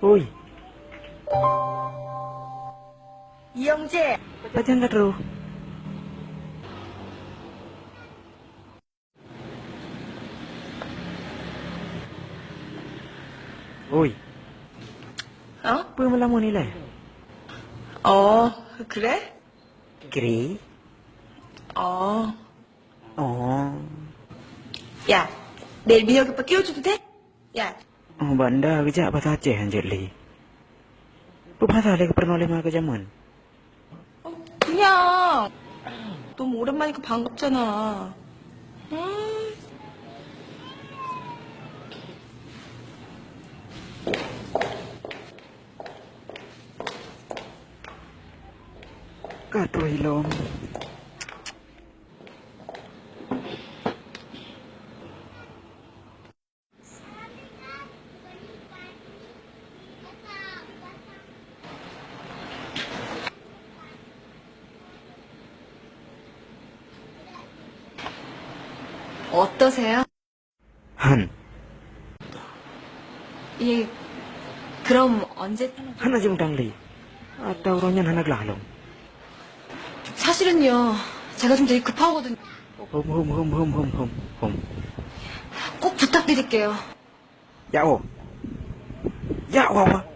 Ôi, 이영재, baca nggak terus? Ôi, 어? apa yang melamun nilai? 그래? Kiri? 어. Oh, 야, 내일 민혁이 오빠 끼워줘도 돼? 야, oh banda kerja bahasa Aceh anjir li. Apa bahasa lagi pernah lima ke zaman? 그냥 너무 오랜만이니까 반갑잖아. 음. Kado hilom. 어떠세요? Han, 예, 그럼 언제? Han aja undang li. Atau ronyan Han aglalom. 사실은요, 제가 좀 되게 급하거든요. Hum. 꼭 부탁드릴게요. Ya oh. Ya oh.